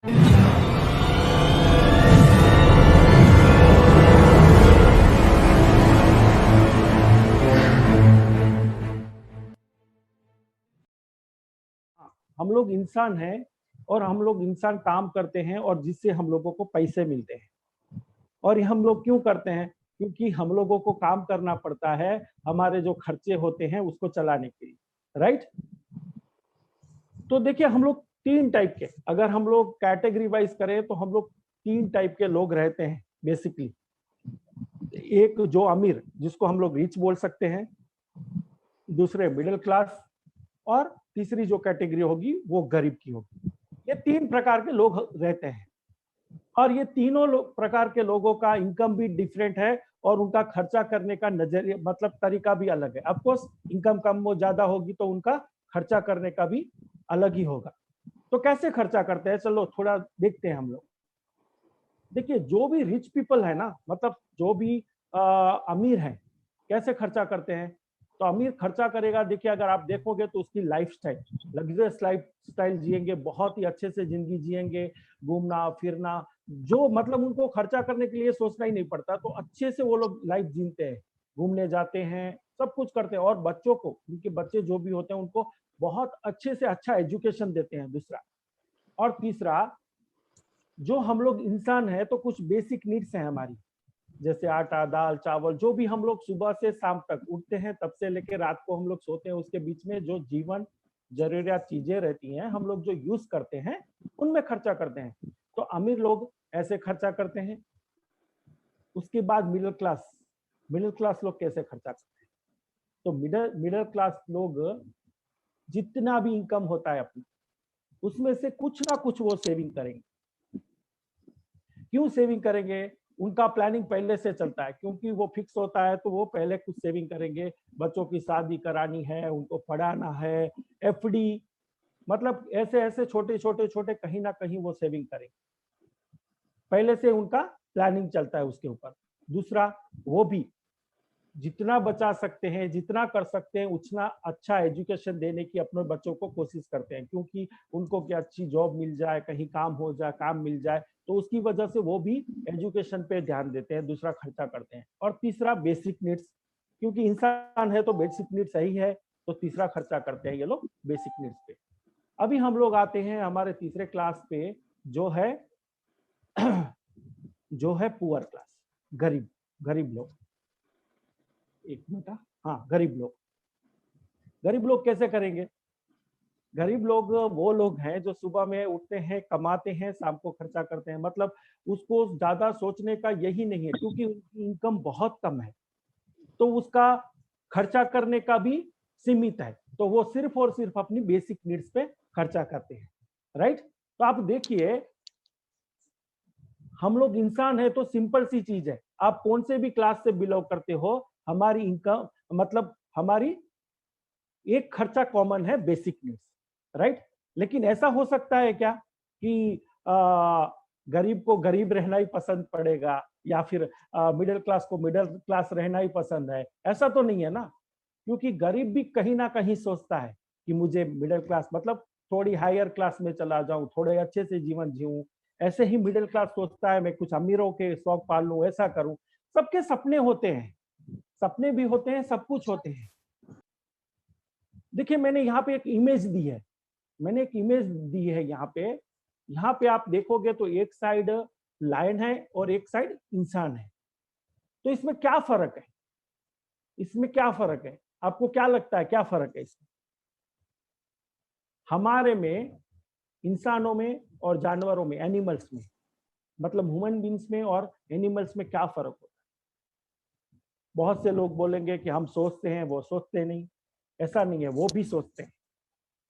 हम लोग इंसान हैं और हम लोग इंसान काम करते हैं और जिससे हम लोगों को पैसे मिलते हैं। और हम लोग क्यों करते हैं? क्योंकि हम लोगों को काम करना पड़ता है हमारे जो खर्चे होते हैं उसको चलाने के लिए, राइट। तो देखिए हम लोग तीन टाइप के, अगर हम लोग कैटेगरी वाइज करें तो हम लोग तीन टाइप के लोग रहते हैं बेसिकली। एक जो अमीर, जिसको हम लोग रिच बोल सकते हैं, दूसरे मिडिल क्लास, और तीसरी जो कैटेगरी होगी वो गरीब की होगी। ये तीन प्रकार के लोग रहते हैं और ये तीनों प्रकार के लोगों का इनकम भी डिफरेंट है और उनका खर्चा करने का नजरिया मतलब तरीका भी अलग है। ऑफ कोर्स इनकम कम वो ज्यादा होगी तो उनका खर्चा करने का भी अलग ही होगा। तो कैसे खर्चा करते हैं, चलो थोड़ा देखते हैं हम लोग। देखिए जो भी रिच पीपल है ना, मतलब जो भी अमीर है, कैसे खर्चा करते हैं? तो अमीर खर्चा करेगा, देखिए अगर आप देखोगे तो उसकी life style, luxurious life style जिएंगे, बहुत ही अच्छे से जिंदगी जिएंगे, घूमना फिरना, जो मतलब उनको खर्चा करने के लिए सोचना ही नहीं पड़ता, तो अच्छे से वो लोग लाइफ जीते हैं, घूमने जाते हैं, सब कुछ करते हैं। और बच्चों को, उनके बच्चे जो भी होते हैं उनको बहुत अच्छे से अच्छा एजुकेशन देते हैं, दूसरा। और तीसरा, जो हम लोग इंसान है तो कुछ बेसिक नीड्स हैं हमारी, जैसे आटा दाल चावल, जो भी हम लोग सुबह से शाम तक उठते हैं तब से लेकर रात को हम लोग सोते हैं, उसके बीच में जो जीवन जरूरियात चीजें रहती हैं हम लोग जो यूज करते हैं उनमें खर्चा करते हैं। तो अमीर लोग ऐसे खर्चा करते हैं। उसके बाद मिडिल क्लास लोग कैसे खर्चा करते हैं? तो मिडिल मिडिल क्लास लोग जितना भी इनकम होता है अपना, उसमें से कुछ ना कुछ वो सेविंग करेंगे। क्यों सेविंग करेंगे? उनका प्लानिंग पहले से चलता है, क्योंकि वो फिक्स होता है तो वो पहले कुछ सेविंग करेंगे। बच्चों की शादी करानी है, उनको पढ़ाना है, एफडी, मतलब ऐसे ऐसे छोटे छोटे छोटे कहीं ना कहीं वो सेविंग करेंगे, पहले से उनका प्लानिंग चलता है उसके ऊपर। दूसरा, वो भी जितना बचा सकते हैं, जितना कर सकते हैं, उतना अच्छा एजुकेशन देने की अपने बच्चों को कोशिश करते हैं, क्योंकि उनको क्या अच्छी जॉब मिल जाए, कहीं काम हो जाए, काम मिल जाए, तो उसकी वजह से वो भी एजुकेशन पे ध्यान देते हैं, दूसरा खर्चा करते हैं। और तीसरा बेसिक नीड्स, क्योंकि इंसान है तो बेसिक नीड्स सही है, तो तीसरा खर्चा करते हैं ये लोग बेसिक नीड्स पे। अभी हम लोग आते हैं हमारे तीसरे क्लास पे, जो है जो है पुअर क्लास, गरीब गरीब लोग। एक मिनट, हाँ, गरीब लोग कैसे करेंगे? गरीब लोग वो लोग हैं जो सुबह में उठते हैं, कमाते हैं, शाम को खर्चा करते हैं, मतलब उसको ज्यादा सोचने का यही नहीं है, क्योंकि उनकी इनकम बहुत कम है तो उसका खर्चा करने का भी सीमित है, तो वो सिर्फ और सिर्फ अपनी बेसिक नीड्स पे खर्चा करते हैं, राइट। तो आप देखिए, हम लोग इंसान है तो सिंपल सी चीज है, आप कौन से भी क्लास से बिलोंग करते हो, हमारी इनकम मतलब हमारी एक खर्चा कॉमन है, बेसिक नीड्स, राइट। लेकिन ऐसा हो सकता है क्या कि गरीब को गरीब रहना ही पसंद पड़ेगा या फिर मिडिल क्लास को मिडिल क्लास रहना ही पसंद है? ऐसा तो नहीं है ना, क्योंकि गरीब भी कहीं ना कहीं सोचता है कि मुझे मिडिल क्लास मतलब थोड़ी हायर क्लास में चला जाऊं, थोड़े अच्छे से जीवन जीऊं। ऐसे ही मिडिल क्लास सोचता है मैं कुछ अमीरों के शौक पाल लूं, ऐसा करूं। सबके सपने होते हैं, सपने भी होते हैं, सब कुछ होते हैं। देखिए मैंने यहाँ पे एक इमेज दी है, यहाँ पे आप देखोगे तो एक साइड लायन है और एक साइड इंसान है। तो इसमें क्या फर्क है? आपको क्या लगता है क्या फर्क है इसमें? हमारे में, इंसानों में और जानवरों में, एनिमल्स में, मतलब ह्यूमन बींग्स में और एनिमल्स में क्या फर्क होता है? बहुत से लोग बोलेंगे कि हम सोचते हैं, वो सोचते नहीं। ऐसा नहीं है, वो भी सोचते हैं।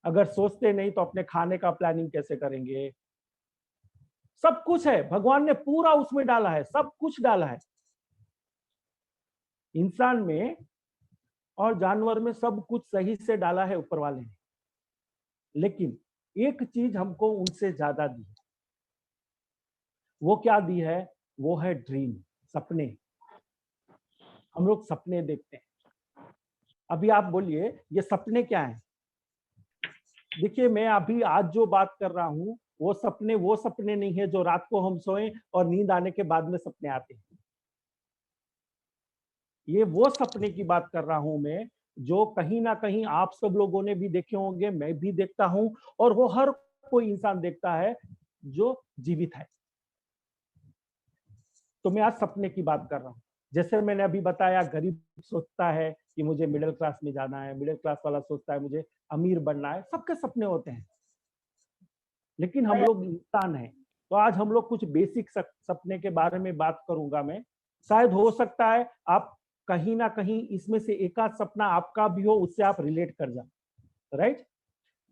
अगर सोचते नहीं तो अपने खाने का प्लानिंग कैसे करेंगे? सब कुछ है, भगवान ने पूरा उसमें डाला है, सब कुछ डाला है इंसान में और जानवर में, सब कुछ सही से डाला है ऊपर वाले ने। लेकिन एक चीज हमको उनसे ज्यादा दी है। वो क्या दी है? वो है ड्रीम, सपने। हम लोग सपने देखते हैं। अभी आप बोलिए ये सपने क्या है? देखिए मैं अभी आज जो बात कर रहा हूं वो सपने नहीं है जो रात को हम सोए और नींद आने के बाद में सपने आते हैं। ये वो सपने की बात कर रहा हूं मैं, जो कहीं ना कहीं आप सब लोगों ने भी देखे होंगे, मैं भी देखता हूं, और वो हर कोई इंसान देखता है जो जीवित है। तो मैं आज सपने की बात कर रहा हूं। जैसे मैंने अभी बताया, गरीब सोचता है कि मुझे मिडिल क्लास में जाना है, मिडिल क्लास वाला सोचता है मुझे अमीर बनना है, सबके सपने होते हैं। लेकिन हम लोग इंसान हैं, तो आज हम लोग कुछ बेसिक सपने के बारे में बात करूंगा मैं। शायद हो सकता है आप कहीं ना कहीं इसमें से एक आध सपना आपका भी हो, उससे आप रिलेट कर जाओ, राइट।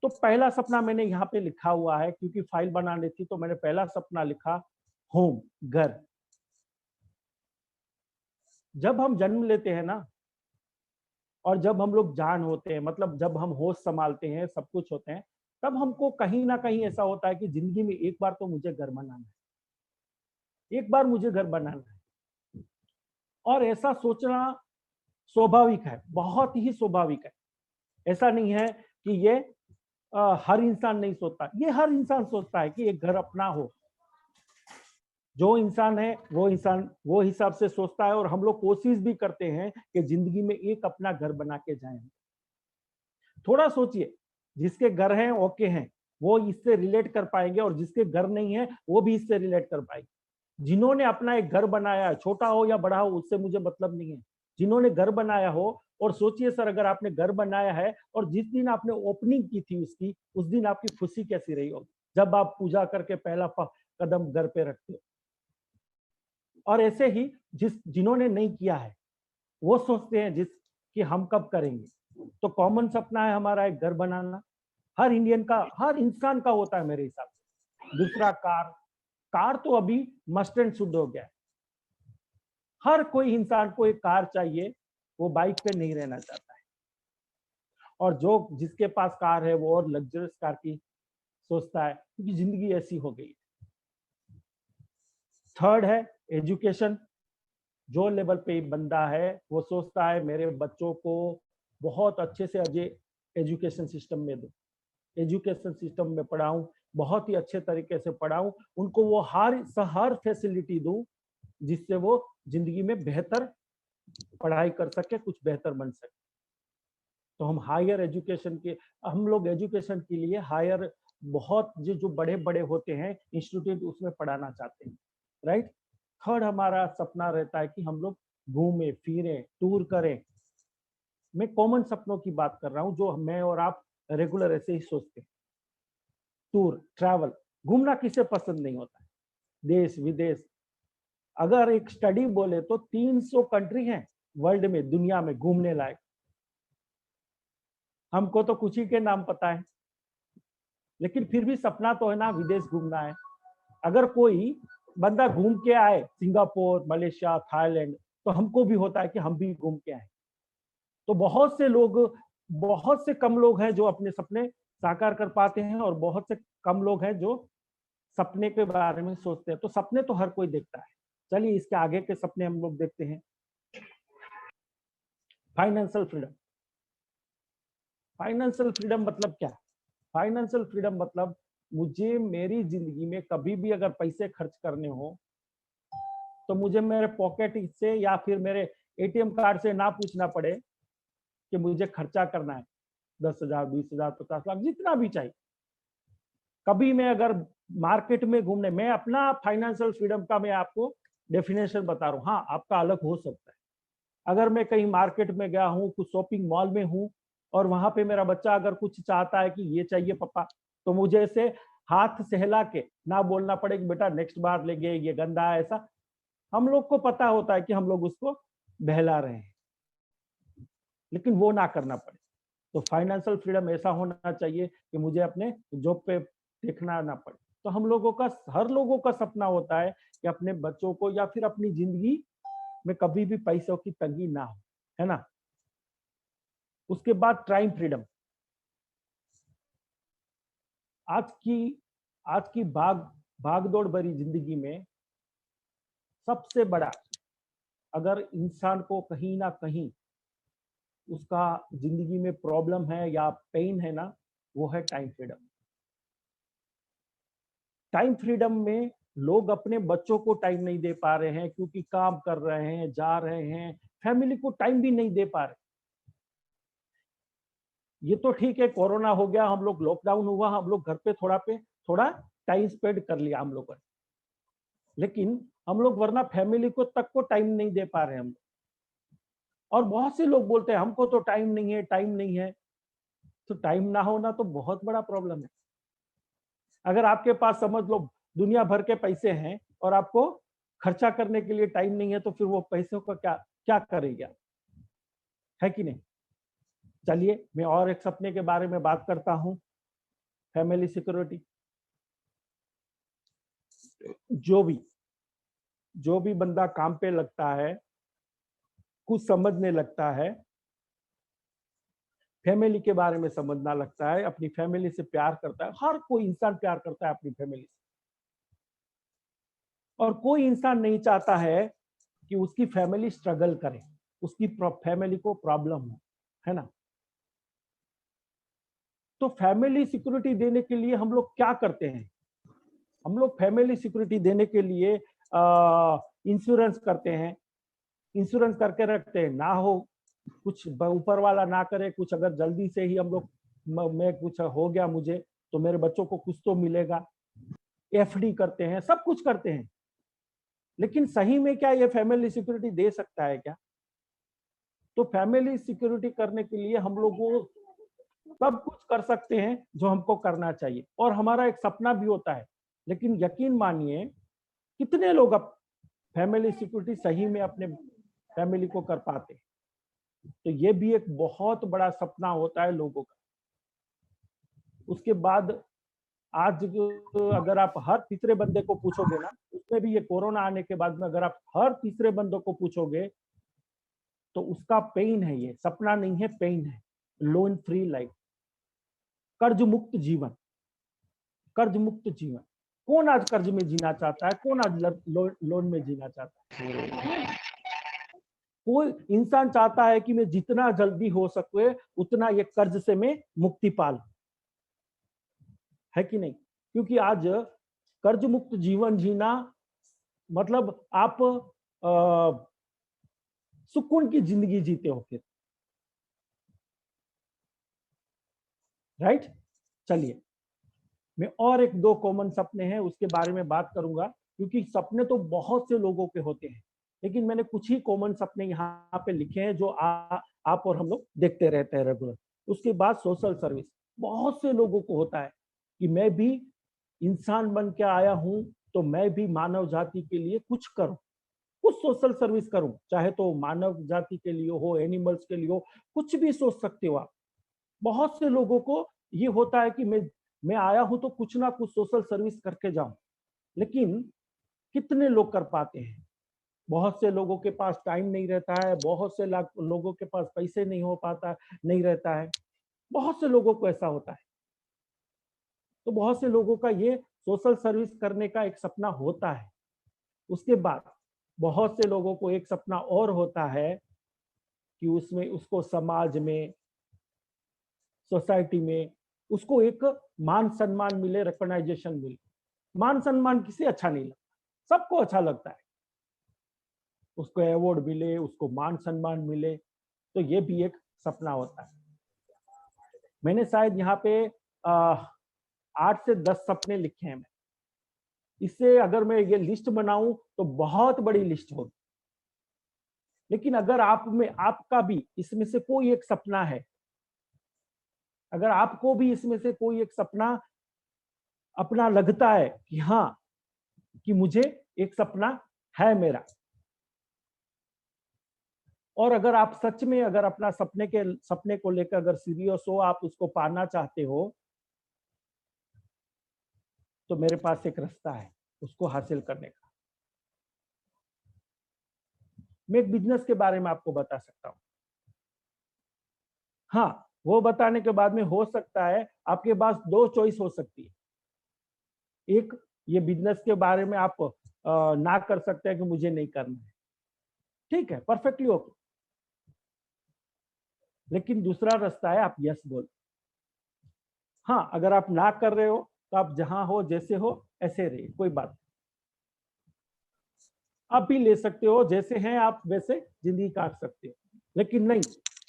तो पहला सपना मैंने यहाँ पे लिखा हुआ है, क्योंकि फाइल बनानी थी तो मैंने पहला सपना लिखा, होम, घर। जब हम जन्म लेते हैं ना, और जब हम लोग जान होते हैं, मतलब जब हम होश संभालते हैं, सब कुछ होते हैं, तब हमको कहीं ना कहीं ऐसा होता है कि जिंदगी में एक बार तो मुझे घर बनाना है, एक बार मुझे घर बनाना है। और ऐसा सोचना स्वाभाविक है, बहुत ही स्वाभाविक है। ऐसा नहीं है कि ये हर इंसान नहीं सोचता, ये हर इंसान सोचता है कि एक घर अपना हो। जो इंसान है वो इंसान वो हिसाब से सोचता है, और हम लोग कोशिश भी करते हैं कि जिंदगी में एक अपना घर बना के जाएं। थोड़ा सोचिए, जिसके घर हैं ओके हैं, वो इससे रिलेट कर पाएंगे, और जिसके घर नहीं है वो भी इससे रिलेट कर पाएंगे। जिन्होंने अपना एक घर बनाया है, छोटा हो या बड़ा हो, उससे मुझे मतलब नहीं है। जिन्होंने घर बनाया हो, और सोचिए सर, अगर आपने घर बनाया है और जिस दिन आपने ओपनिंग की थी उसकी, उस दिन आपकी खुशी कैसी रही होगी, जब आप पूजा करके पहला कदम घर पे रखते हो। और ऐसे ही जिन्होंने नहीं किया है, वो सोचते हैं कि हम कब करेंगे। तो कॉमन सपना है हमारा एक घर बनाना, हर इंडियन का, हर इंसान का होता है मेरे हिसाब से। दूसरा, कार। कार तो अभी मस्ट एंड शुड हो गया है। हर कोई इंसान को एक कार चाहिए, वो बाइक पे नहीं रहना चाहता है। और जो जिसके पास कार है वो और लग्जरियस कार की सोचता है, क्योंकि जिंदगी ऐसी हो गई है। थर्ड है एजुकेशन। जो लेवल पे बंदा है वो सोचता है मेरे बच्चों को बहुत अच्छे से अजय एजुकेशन सिस्टम में दूं, एजुकेशन सिस्टम में पढ़ाऊं, बहुत ही अच्छे तरीके से पढ़ाऊं, उनको वो हर फैसिलिटी दूं जिससे वो जिंदगी में बेहतर पढ़ाई कर सके, कुछ बेहतर बन सके। तो हम हायर एजुकेशन के हम लोग एजुकेशन के लिए हायर, बहुत जो बड़े बड़े होते हैं इंस्टीट्यूट, उसमें पढ़ाना चाहते हैं, राइट। थर्ड हमारा सपना रहता है कि हम लोग घूमें फिरें, टूर करें। मैं कॉमन सपनों की बात कर रहा हूँ, जो मैं और आप रेगुलर ऐसे ही सोचते हैं। टूर, ट्रैवल, घूमना किसे पसंद नहीं होता है, देश विदेश। अगर एक स्टडी बोले तो 300 कंट्री हैं वर्ल्ड में, दुनिया में घूमने लायक। हमको तो कुछ ही के नाम पता है, लेकिन फिर भी सपना तो है ना विदेश घूमना है। अगर कोई बंदा घूम के आए सिंगापुर, मलेशिया, थाईलैंड, तो हमको भी होता है कि हम भी घूम के आए। तो बहुत से कम लोग हैं जो अपने सपने साकार कर पाते हैं, और बहुत से कम लोग हैं जो सपने के बारे में सोचते हैं। तो सपने तो हर कोई देखता है। चलिए इसके आगे के सपने हम लोग देखते हैं। Financial freedom. फाइनेंशियल फ्रीडम मतलब क्या? फाइनेंशियल फ्रीडम मतलब मुझे मेरी जिंदगी में कभी भी अगर पैसे खर्च करने हो, तो मुझे मेरे पॉकेट से या फिर मेरे एटीएम कार्ड से ना पूछना पड़े कि मुझे खर्चा करना है 10,000, 20,000, 50 लाख, जितना भी चाहिए। कभी मैं अगर मार्केट में घूमने, मैं अपना फाइनेंशियल फ्रीडम का मैं आपको डेफिनेशन बता रहा हूँ, हाँ आपका अलग हो सकता है। अगर मैं कहीं मार्केट में गया हूँ, कुछ शॉपिंग मॉल में हूँ, और वहां पे मेरा बच्चा अगर कुछ चाहता है कि ये चाहिए पापा, तो मुझे ऐसे हाथ सहला के ना बोलना पड़े कि बेटा नेक्स्ट बार लेंगे, ये गंदा है, ऐसा। हम लोग को पता होता है कि हम लोग उसको बहला रहे हैं, लेकिन वो ना करना पड़े। तो फाइनेंशियल फ्रीडम ऐसा होना चाहिए कि मुझे अपने जॉब पे देखना ना पड़े। तो हर लोगों का सपना होता है कि अपने बच्चों को या फिर अपनी जिंदगी में कभी भी पैसों की तंगी ना हो, है ना। उसके बाद टाइम फ्रीडम। आज की आज की भाग दौड़ भरी जिंदगी में सबसे बड़ा, अगर इंसान को कहीं ना कहीं उसका जिंदगी में प्रॉब्लम है या पेन है ना, वो है टाइम फ्रीडम। टाइम फ्रीडम में लोग अपने बच्चों को टाइम नहीं दे पा रहे हैं क्योंकि काम कर रहे हैं, जा रहे हैं, फैमिली को टाइम भी नहीं दे पा रहे। ये तो ठीक है, कोरोना हो गया, हम लोग लॉकडाउन हुआ, हम लोग घर पे थोड़ा टाइम स्पेंड कर लिया हम लोगों ने, लेकिन हम लोग वरना फैमिली को तक को टाइम नहीं दे पा रहे हम। और बहुत से लोग बोलते हैं हमको तो टाइम नहीं है, टाइम नहीं है। तो टाइम ना होना तो बहुत बड़ा प्रॉब्लम है। अगर आपके पास समझ लो दुनिया भर के पैसे हैं और आपको खर्चा करने के लिए टाइम नहीं है, तो फिर वो पैसों का क्या क्या करेगा, है कि नहीं? चलिए मैं और एक सपने के बारे में बात करता हूं, फैमिली सिक्योरिटी। जो भी जो भी बंदा काम पे लगता है, कुछ समझने लगता है, फैमिली के बारे में समझना लगता है, अपनी फैमिली से प्यार करता है, हर कोई इंसान प्यार करता है अपनी फैमिली से। और कोई इंसान नहीं चाहता है कि उसकी फैमिली स्ट्रगल करे, उसकी फैमिली को प्रॉब्लम हो, है ना? तो फैमिली सिक्योरिटी देने के लिए हम लोग क्या करते हैं? हम लोग फैमिली सिक्योरिटी देने के लिए इंश्योरेंस करते हैं, इंश्योरेंस करके रखते हैं। ना हो कुछ ऊपर वाला ना करे, कुछ अगर जल्दी से ही हम लोग मैं कुछ हो गया मुझे, तो मेरे बच्चों को कुछ तो मिलेगा। एफडी करते हैं, सब कुछ करते हैं, लेकिन सही में क्या ये फैमिली सिक्योरिटी दे सकता है क्या? तो फैमिली सिक्योरिटी करने के लिए हम लोग वो सब कुछ कर सकते हैं जो हमको करना चाहिए, और हमारा एक सपना भी होता है। लेकिन यकीन मानिए कितने लोग अब फैमिली सिक्योरिटी सही में अपने फैमिली को कर पाते हैं? तो ये भी एक बहुत बड़ा सपना होता है लोगों का। उसके बाद आज अगर आप हर तीसरे बंदे को पूछोगे ना, उसमें भी ये कोरोना आने के बाद में अगर आप हर तीसरे बंदों को पूछोगे, तो उसका पेन है, ये सपना नहीं है, पेन है। लोन फ्री लाइफ, कर्ज मुक्त जीवन, कर्ज मुक्त जीवन। कौन आज कर्ज में जीना चाहता है? कौन आज लोन में जीना चाहता है? कोई इंसान चाहता है कि मैं जितना जल्दी हो सके उतना ये कर्ज से मैं मुक्ति पा लूं, है कि नहीं? क्योंकि आज कर्ज मुक्त जीवन जीना मतलब आप सुकून की जिंदगी जीते हो फिर, राइट? चलिए मैं और एक दो कॉमन सपने हैं उसके बारे में बात करूंगा, क्योंकि सपने तो बहुत से लोगों के होते हैं, लेकिन मैंने कुछ ही कॉमन सपने यहाँ पे लिखे हैं जो आप और हम लोग देखते रहते हैं रेगुलर। उसके बाद सोशल सर्विस, बहुत से लोगों को होता है कि मैं भी इंसान बन के आया हूं, तो मैं भी मानव जाति के लिए कुछ करूं, कुछ सोशल सर्विस करूं, चाहे तो मानव जाति के लिए हो, एनिमल्स के लिए हो, कुछ भी सोच सकते हो आप। बहुत से लोगों को ये होता है कि मैं आया हूं तो कुछ ना कुछ सोशल सर्विस करके जाऊं, लेकिन कितने लोग कर पाते हैं? बहुत से लोगों के पास टाइम नहीं रहता है, बहुत से लोगों के पास पैसे नहीं हो पाता, नहीं रहता है, बहुत से लोगों को ऐसा होता है। तो बहुत से लोगों का ये सोशल सर्विस करने का एक सपना होता है। उसके बाद बहुत से लोगों को एक सपना और होता है कि उसमें उसको समाज में, सोसाइटी में उसको एक मान सम्मान मिले, रिकॉग्नाइजेशन मिले। मान सम्मान किसे अच्छा नहीं लगता? सबको अच्छा लगता है, उसको अवार्ड मिले, उसको मान सम्मान मिले। तो ये भी एक सपना होता है। मैंने शायद यहाँ पे 8 से 10 सपने लिखे हैं। इससे अगर मैं ये लिस्ट बनाऊं तो बहुत बड़ी लिस्ट होगी, लेकिन अगर आप में आपका भी इसमें से कोई एक सपना है, अगर आपको भी इसमें से कोई एक सपना अपना लगता है कि हाँ, कि मुझे एक सपना है मेरा, और अगर आप सच में अगर अपना सपने को लेकर अगर सीरियस हो, आप उसको पाना चाहते हो, तो मेरे पास एक रास्ता है उसको हासिल करने का। मैं एक बिजनेस के बारे में आपको बता सकता हूँ। हाँ, वो बताने के बाद में हो सकता है आपके पास दो चॉइस हो सकती है। एक, ये बिजनेस के बारे में आप ना कर सकते हैं कि मुझे नहीं करना है, ठीक है, परफेक्टली ओके। लेकिन दूसरा रास्ता है आप यस बोल। हाँ, अगर आप ना कर रहे हो तो आप जहां हो, जैसे हो, ऐसे रहिए, कोई बात नहीं। आप भी ले सकते हो, जैसे हैं आप वैसे जिंदगी काट सकते हो, लेकिन नहीं,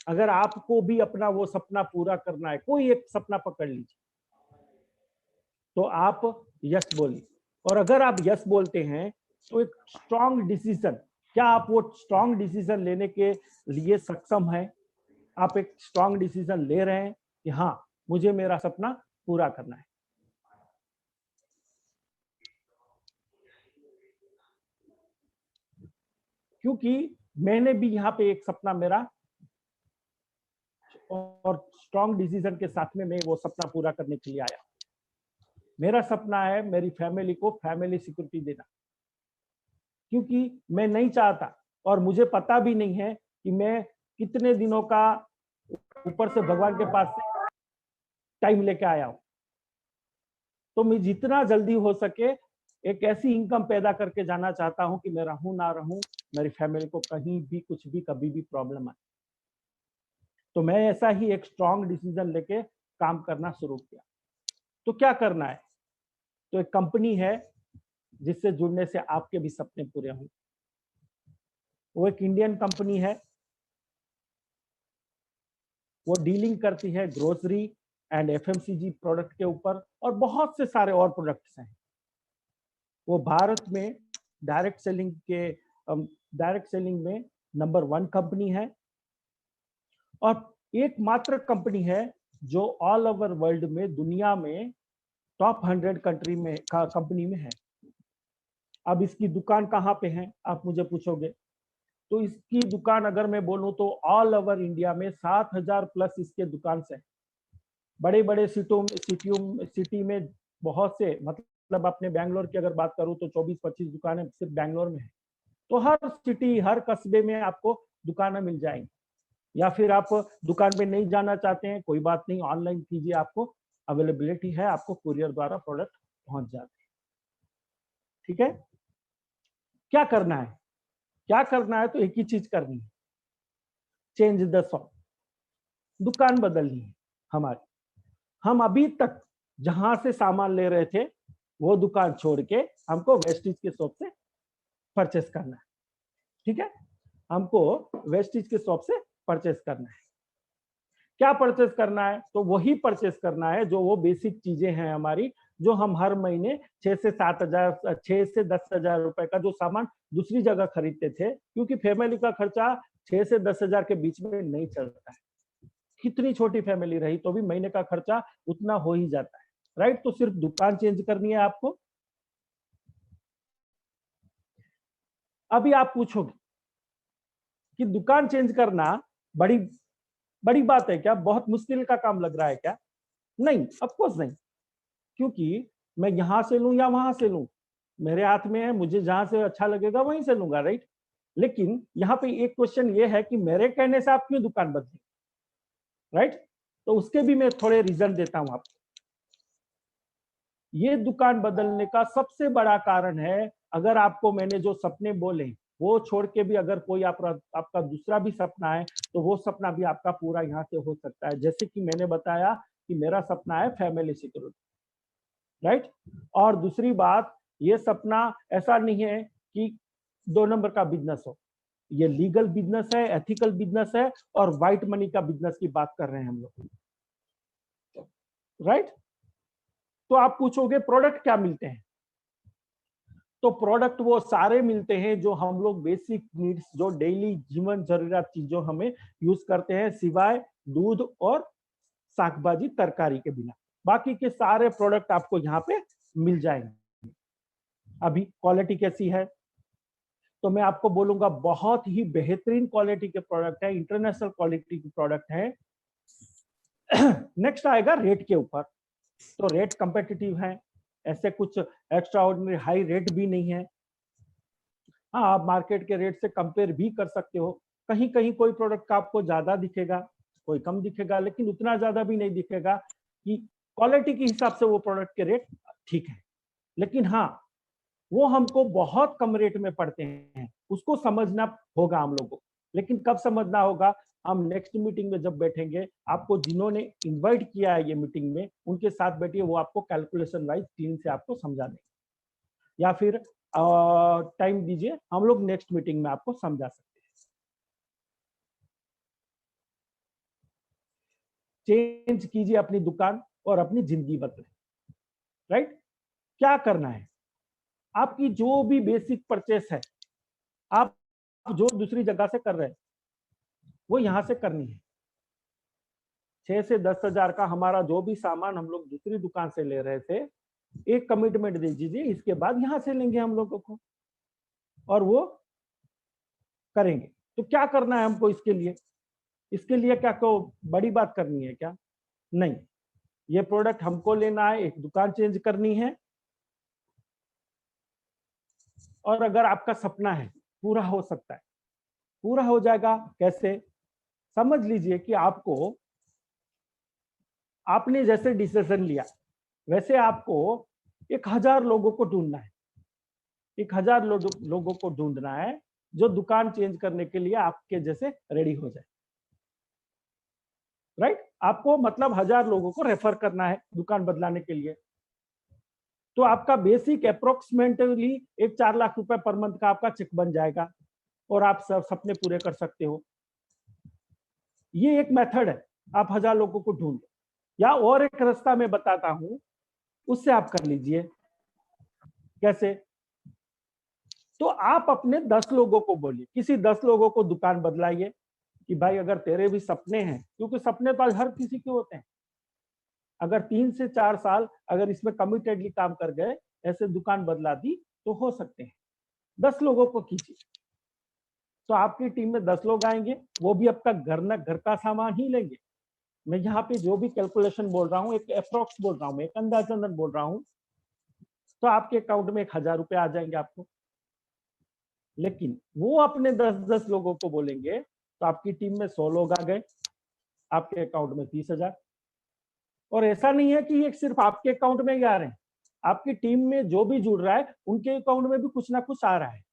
अगर आपको भी अपना वो सपना पूरा करना है, कोई एक सपना पकड़ लीजिए, तो आप यस बोलिए। और अगर आप यस बोलते हैं तो एक स्ट्रॉन्ग डिसीजन, क्या आप वो स्ट्रॉन्ग डिसीजन लेने के लिए सक्षम है? आप एक स्ट्रॉन्ग डिसीजन ले रहे हैं कि हाँ, मुझे मेरा सपना पूरा करना है। क्योंकि मैंने भी यहाँ पे एक सपना मेरा, और स्ट्रॉन्ग डिसीजन के साथ में मैं वो सपना पूरा करने के लिए आया। मेरा सपना है मेरी फैमिली को फैमिली सिक्योरिटी देना, क्योंकि मैं नहीं चाहता, और मुझे पता भी नहीं है कि मैं कितने दिनों का ऊपर से भगवान के पास से टाइम लेके आया हूं। तो मैं जितना जल्दी हो सके एक ऐसी इनकम पैदा करके जाना चाहता हूं कि मैं रहूं ना रहूं, मेरी फैमिली को कहीं भी कुछ भी कभी भी प्रॉब्लम आए। तो मैं ऐसा ही एक स्ट्रॉन्ग डिसीजन लेके काम करना शुरू किया। तो क्या करना है? तो एक कंपनी है जिससे जुड़ने से आपके भी सपने पूरे होंगे। वो एक इंडियन कंपनी है, वो डीलिंग करती है ग्रोसरी एंड एफएमसीजी प्रोडक्ट के ऊपर, और बहुत से सारे और प्रोडक्ट्स हैं। वो भारत में डायरेक्ट सेलिंग में नंबर 1 कंपनी है, और एकमात्र कंपनी है जो ऑल ओवर वर्ल्ड में, दुनिया में टॉप 100 कंट्री में कंपनी में है। अब इसकी दुकान कहाँ पे है आप मुझे पूछोगे, तो इसकी दुकान अगर मैं बोलूं तो ऑल ओवर इंडिया में 7,000 प्लस इसके दुकान से, बड़े बड़े सिटी में बहुत से, मतलब अपने बैंगलोर की अगर बात करूं तो 24-25 दुकानें सिर्फ बैंगलोर में है। तो हर सिटी, हर कस्बे में आपको दुकानें मिल जाएंगी। या फिर आप दुकान पे नहीं जाना चाहते हैं, कोई बात नहीं, ऑनलाइन कीजिए, आपको अवेलेबिलिटी है, आपको कुरियर द्वारा प्रोडक्ट पहुंच जाते हैं। ठीक है, क्या करना है? क्या करना है? तो एक ही चीज करनी है, चेंज द सॉन्ग। दुकान बदलनी है हमारी। हम अभी तक जहां से सामान ले रहे थे वो दुकान छोड़ के हमको वेस्टिज के शॉप से परचेस करना है। ठीक है, हमको वेस्टिज के शॉप से परचेस करना है। क्या परचेस करना है? तो वही परचेस करना है जो वो बेसिक चीजें हैं हमारी, जो हम हर महीने 6 से 10 हजार रुपए का जो सामान दूसरी जगह खरीदते थे, क्योंकि फैमिली का खर्चा 6 से 10 हजार के बीच में नहीं चलता है। कितनी छोटी फैमिली रही तो भी महीने का खर्चा उतना हो ही जाता है, राइट? तो सिर्फ दुकान चेंज करनी है आपको। अभी आप पूछोगे कि दुकान चेंज करना बड़ी बड़ी बात है क्या, बहुत मुश्किल का काम लग रहा है क्या? नहीं, ऑफकोर्स नहीं, क्योंकि मैं यहां से लूं या वहां से लूं, मेरे हाथ में है, मुझे जहां से अच्छा लगेगा वहीं से लूंगा, राइट? लेकिन यहाँ पे एक क्वेश्चन ये है कि मेरे कहने से आप क्यों दुकान बदलें, राइट? तो उसके भी मैं थोड़े रीजन देता हूं आपको। ये दुकान बदलने का सबसे बड़ा कारण है, अगर आपको मैंने जो सपने बोले वो छोड़ के भी अगर कोई आपका दूसरा भी सपना है, तो वो सपना भी आपका पूरा यहाँ से हो सकता है। जैसे कि मैंने बताया कि मेरा सपना है फैमिली सिक्योरिटी, राइट? और दूसरी बात, ये सपना ऐसा नहीं है कि 2 नंबर का बिजनेस हो, ये लीगल बिजनेस है, एथिकल बिजनेस है, और व्हाइट मनी का बिजनेस की बात कर रहे हैं हम लोग, राइट? तो आप पूछोगे प्रोडक्ट क्या मिलते हैं? तो प्रोडक्ट वो सारे मिलते हैं जो हम लोग बेसिक नीड्स, जो डेली जीवन जरूरत चीजों हमें यूज करते हैं, सिवाय दूध और शाकभाजी तरकारी के बिना। बाकी के सारे प्रोडक्ट आपको यहाँ पे मिल जाएंगे। अभी क्वालिटी कैसी है? तो मैं आपको बोलूंगा बहुत ही बेहतरीन क्वालिटी के प्रोडक्ट है, इंटरनेशनल क्वालिटी के प्रोडक्ट है। नेक्स्ट आएगा रेट के ऊपर। तो रेट कंपेटिटिव है, ऐसे कुछ एक्स्ट्रा ऑर्डिनरी हाई रेट भी नहीं है। हाँ, आप मार्केट के रेट से कंपेयर भी कर सकते हो। कहीं कहीं कोई प्रोडक्ट का आपको ज्यादा दिखेगा, कोई कम दिखेगा, लेकिन उतना ज्यादा भी नहीं दिखेगा कि क्वालिटी के हिसाब से वो प्रोडक्ट के रेट ठीक है। लेकिन हाँ, वो हमको बहुत कम रेट में पड़ते हैं, उसको समझना होगा हम लोगों को। लेकिन कब समझना होगा? हम नेक्स्ट मीटिंग में जब बैठेंगे, आपको जिन्होंने इनवाइट किया है ये मीटिंग में, उनके साथ बैठिए, वो आपको कैलकुलेशन वाइज क्लीन से आपको समझा देंगे। या फिर टाइम दीजिए, हम लोग नेक्स्ट मीटिंग में आपको समझा सकते हैं। चेंज कीजिए अपनी दुकान और अपनी जिंदगी बदले। राइट? क्या करना है? आपकी जो भी बेसिक परचेस है, आप जो दूसरी जगह से कर रहे हैं वो यहां से करनी है। 6 से 10,000 का हमारा जो भी सामान हम लोग दूसरी दुकान से ले रहे थे, एक कमिटमेंट दे दीजिए, इसके बाद यहां से लेंगे हम लोगों को, और वो करेंगे। तो क्या करना है हमको इसके लिए? इसके लिए क्या को बड़ी बात करनी है क्या? नहीं, ये प्रोडक्ट हमको लेना है, एक दुकान चेंज करनी है। और अगर आपका सपना है, पूरा हो सकता है। पूरा हो जाएगा कैसे? समझ लीजिए कि आपने जैसे डिसीजन लिया, वैसे आपको 1000 लोगों को ढूंढना है। 1000 लोगों को ढूंढना है जो दुकान चेंज करने के लिए आपके जैसे रेडी हो जाए। राइट? आपको मतलब 1000 लोगों को रेफर करना है दुकान बदलाने के लिए। तो आपका बेसिक अप्रोक्सीमेटली एक 4 लाख रुपए पर मंथ का आपका चेक बन जाएगा और आप सब सपने पूरे कर सकते हो। ये एक मेथड है, आप 1000 लोगों को ढूंढ। या और एक रास्ता मैं बताता हूं, उससे आप कर लीजिए। कैसे? तो आप अपने 10 लोगों को बोलिए, किसी 10 लोगों को दुकान बदलाइए कि भाई अगर तेरे भी सपने हैं, क्योंकि सपने तो हर किसी के होते हैं, अगर 3 से 4 साल अगर इसमें कमिटेडली काम कर गए, ऐसे दुकान बदला दी तो हो सकते हैं। 10 लोगों को कीजिए, तो आपकी टीम में 10 लोग आएंगे, वो भी आपका घर का सामान ही लेंगे। मैं यहाँ पे जो भी कैलकुलेशन बोल रहा हूँ, एक अप्रोक्स बोल रहा हूँ, एक अंदाजन बोल रहा हूँ, तो आपके अकाउंट में 1000 रुपए आ जाएंगे आपको। लेकिन वो अपने 10-10 लोगों को बोलेंगे तो आपकी टीम में 100 लोग आ गए, आपके अकाउंट में 30,000। और ऐसा नहीं है कि ये सिर्फ आपके अकाउंट में ही आ रहे हैं, आपकी टीम में जो भी जुड़ रहा है उनके अकाउंट में भी कुछ ना कुछ आ रहा है।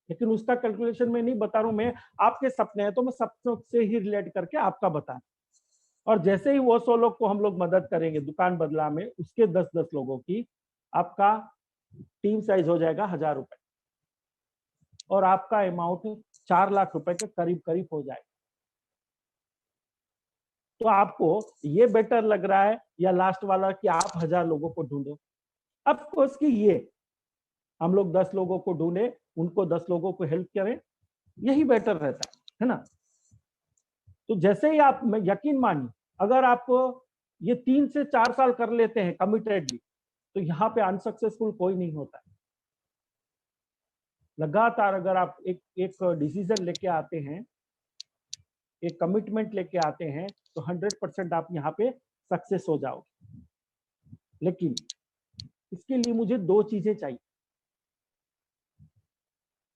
लेकिन उसका कैलकुलेशन मैं नहीं बता रहा हूं, मैं आपके सपने हैं तो मैं सपनों से ही रिलेट करके आपका बता रहा हूं। और जैसे ही वो 100 लोग को हम लोग मदद करेंगे दुकान बदला में, उसके 10-10 लोगों की, आपका टीम साइज हो जाएगा 1000 रुपए और आपका अमाउंट 4 लाख रुपए के करीब करीब हो जाएगा। तो आपको ये बेटर लग रहा है या लास्ट वाला कि आप 1000 लोगों को ढूंढो? अब कोर्स की ये हम लोग 10 लोगों को ढूंढे, उनको 10 लोगों को हेल्प करें, यही बेटर रहता है ना? तो जैसे ही आप, मैं यकीन मानिए, अगर आप ये 3 से 4 साल कर लेते हैं कमिटेडली, तो यहाँ पे अनसक्सेसफुल कोई नहीं होता है। लगातार अगर आप एक एक डिसीजन लेके आते हैं, एक कमिटमेंट लेके आते हैं, तो 100% आप यहाँ पे सक्सेस हो जाओगे। लेकिन इसके लिए मुझे 2 चीजें चाहिए।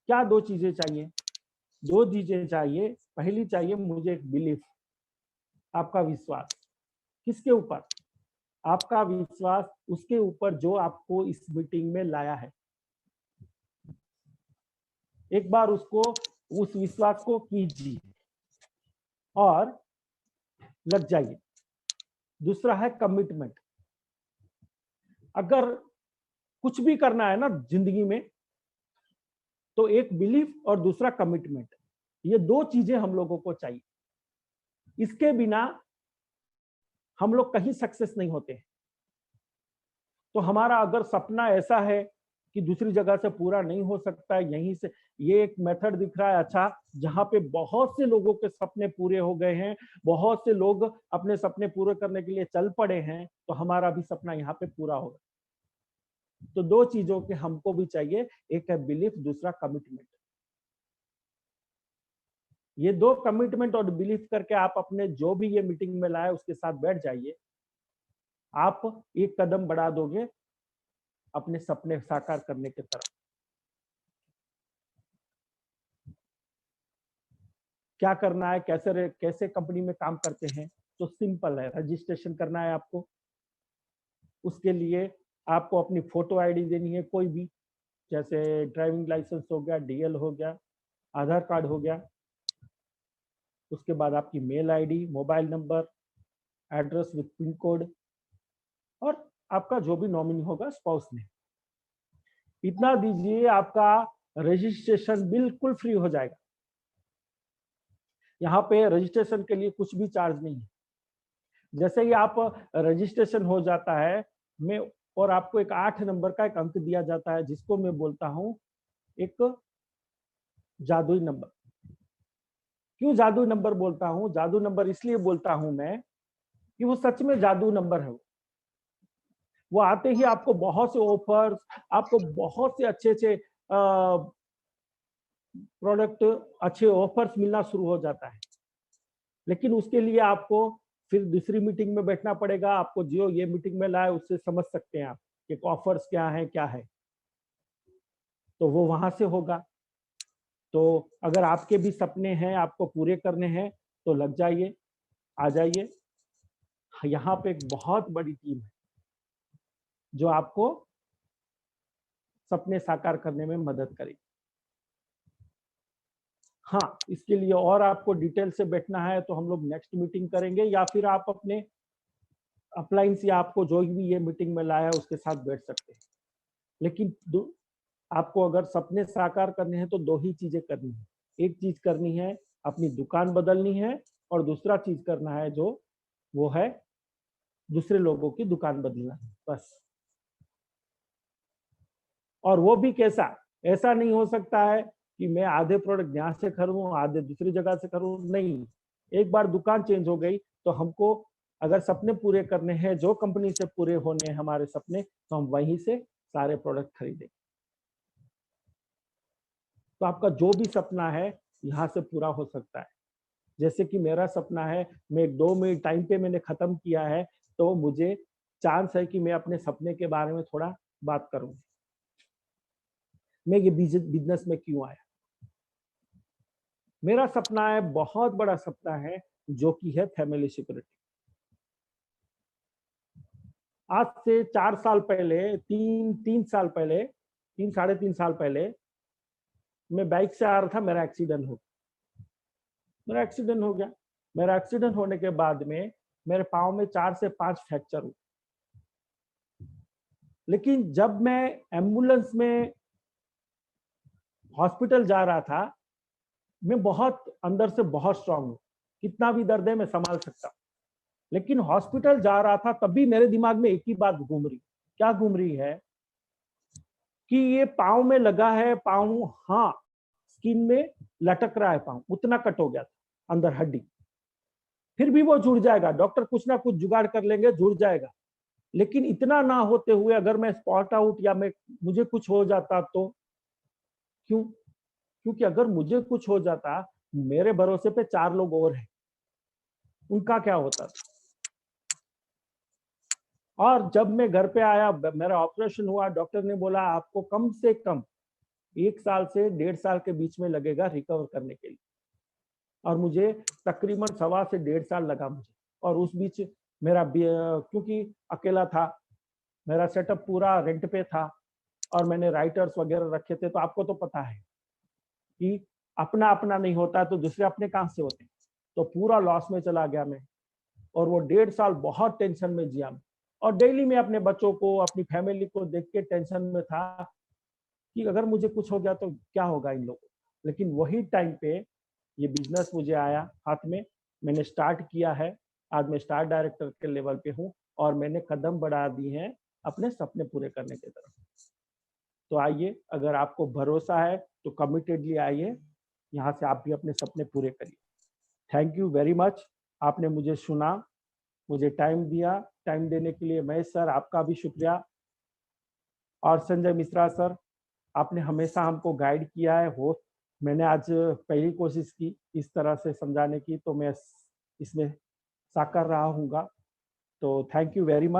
क्या 2 चीजें चाहिए? 2 चीजें चाहिए। पहली चाहिए मुझे एक बिलीफ, आपका विश्वास। किसके ऊपर? आपका विश्वास उसके ऊपर जो आपको इस मीटिंग में लाया है। एक बार उसको, उस विश्वास को कीजिए और लग जाइए। दूसरा है कमिटमेंट। अगर कुछ भी करना है ना जिंदगी में, तो एक बिलीफ और दूसरा कमिटमेंट, ये 2 चीजें हम लोगों को चाहिए। इसके बिना हम लोग कहीं सक्सेस नहीं होते हैं। तो हमारा अगर सपना ऐसा है कि दूसरी जगह से पूरा नहीं हो सकता है, यहीं से ये एक मेथड दिख रहा है अच्छा, जहां पे बहुत से लोगों के सपने पूरे हो गए हैं, बहुत से लोग अपने सपने पूरे करने के लिए चल पड़े हैं, तो हमारा भी सपना यहाँ पे पूरा होगा। तो 2 चीजों के हमको भी चाहिए, एक है बिलीफ, दूसरा कमिटमेंट। ये 2 कमिटमेंट और बिलीफ करके आप अपने जो भी ये मीटिंग में लाए उसके साथ बैठ जाइए, आप एक कदम बढ़ा दोगे अपने सपने साकार करने की तरफ। क्या करना है, कैसे कंपनी में काम करते हैं? तो सिंपल है, रजिस्ट्रेशन करना है आपको। उसके लिए आपको अपनी फोटो आईडी देनी है, कोई भी, जैसे ड्राइविंग लाइसेंस हो गया, डीएल हो गया, आधार कार्ड हो गया। उसके बाद आपकी mail ID, mobile number, address with pin code, और आपका जो भी नॉमिनी होगा स्पाउस नेम। इतना दीजिए, आपका रजिस्ट्रेशन बिल्कुल फ्री हो जाएगा। यहाँ पे रजिस्ट्रेशन के लिए कुछ भी चार्ज नहीं है। जैसे ही आप रजिस्ट्रेशन हो जाता है, मैं और आपको एक 8 नंबर का एक अंक दिया जाता है, जिसको मैं बोलता हूँ एक जादुई नंबर। क्यों जादुई नंबर बोलता हूँ? जादू नंबर इसलिए बोलता हूँ मैं कि वो सच में जादू नंबर है। वो आते ही आपको बहुत से ऑफर्स, आपको बहुत से अच्छे-अच्छे प्रोडक्ट, अच्छे ऑफर्स मिलना शुरू हो जाता है। लेकिन उसके लिए आपको फिर दूसरी मीटिंग में बैठना पड़ेगा। आपको जो ये मीटिंग में लाए उससे समझ सकते हैं आप कि ऑफर्स क्या है, तो वो वहां से होगा। तो अगर आपके भी सपने हैं, आपको पूरे करने हैं, तो लग जाइए, आ जाइए। यहाँ पे एक बहुत बड़ी टीम है जो आपको सपने साकार करने में मदद करेगी। हाँ, इसके लिए और आपको डिटेल से बैठना है तो हम लोग नेक्स्ट मीटिंग करेंगे, या फिर आप अपने अप्लायंस या आपको जो भी ये मीटिंग में लाया उसके साथ बैठ सकते हैं। लेकिन आपको अगर सपने साकार करने हैं तो दो ही चीजें करनी है। एक चीज करनी है, अपनी दुकान बदलनी है, और दूसरा चीज करना है जो वो है दूसरे लोगों की दुकान बदलना है, बस। और वो भी कैसा? ऐसा नहीं हो सकता है कि मैं आधे प्रोडक्ट यहाँ से खरीदूं, आधे दूसरी जगह से खरीदूं, नहीं। एक बार दुकान चेंज हो गई तो हमको अगर सपने पूरे करने हैं, जो कंपनी से पूरे होने हैं हमारे सपने, तो हम वहीं से सारे प्रोडक्ट खरीदें। तो आपका जो भी सपना है यहाँ से पूरा हो सकता है। जैसे कि मेरा सपना है, मैं 2 मिनट टाइम पे मैंने खत्म किया है, तो मुझे चांस है कि मैं अपने सपने के बारे में थोड़ा बात करूं। मैं ये बिजनेस में क्यों आया? मेरा सपना है, बहुत बड़ा सपना है, जो कि है फैमिली सिक्योरिटी। आज से 4 साल पहले, 3 साल पहले, 3 साढ़े 3 साल पहले, मैं बाइक से आ रहा था, मेरा एक्सीडेंट हो गया। मेरा एक्सीडेंट होने के बाद में मेरे पाँव में 4 से 5 फ्रैक्चर हुए। लेकिन जब मैं एम्बुलेंस में हॉस्पिटल जा रहा था, मैं बहुत अंदर से बहुत स्ट्रांग हूँ, कितना भी दर्द है मैं संभाल सकता। लेकिन हॉस्पिटल जा रहा था तब भी मेरे दिमाग में एक ही बात घूम रही। क्या घूम रही है? कि ये पाँव में लगा है, पाँव, हाँ, स्किन में लटक रहा है पाँव, उतना कट हो गया था अंदर हड्डी। फिर भी वो जुड़ जाएगा, डॉक्टर कुछ ना कुछ जुगाड़ कर लेंगे, जुड़ जाएगा। लेकिन इतना ना होते हुए अगर मैं स्पॉट आउट या मैं मुझे कुछ हो जाता तो क्यों? क्योंकि अगर मुझे कुछ हो जाता, मेरे भरोसे पे 4 लोग और हैं, उनका क्या होता था? और जब मैं घर पे आया, मेरा ऑपरेशन हुआ, डॉक्टर ने बोला आपको कम से कम 1 साल से 1.5 साल के बीच में लगेगा रिकवर करने के लिए। और मुझे तकरीबन 1.25 से 1.5 साल लगा मुझे। और उस बीच मेरा क्योंकि अकेला था, मेरा सेटअप पूरा रेंट पे था, और मैंने राइटर्स वगैरह रखे थे, तो आपको तो पता है कि अपना अपना नहीं होता तो दूसरे अपने कहां से होते। तो पूरा लॉस में चला गया मैं, और वो 1.5 साल बहुत टेंशन में जिया मैं। और डेली मैं अपने बच्चों को, अपनी फैमिली को देख के टेंशन में था कि अगर मुझे कुछ हो गया तो क्या होगा इन लोगों। लेकिन वही टाइम पे ये बिजनेस मुझे आया हाथ में, मैंने स्टार्ट किया है। आज मैं स्टार डायरेक्टर के लेवल पे हूँ, और मैंने कदम बढ़ा दी हैं अपने सपने पूरे करने की तरफ। तो आइए, अगर आपको भरोसा है तो कमिटेडली आइए, यहाँ से आप भी अपने सपने पूरे करिए। Thank you very much. आपने मुझे सुना, मुझे टाइम दिया। टाइम देने के लिए महेश सर, आपका भी शुक्रिया। और संजय मिश्रा सर, आपने हमेशा हमको गाइड किया है। हो, मैंने आज पहली कोशिश की इस तरह से समझाने की, तो मैं इसमें साकार रहा हूँगा। तो थैंक यू वेरी मच।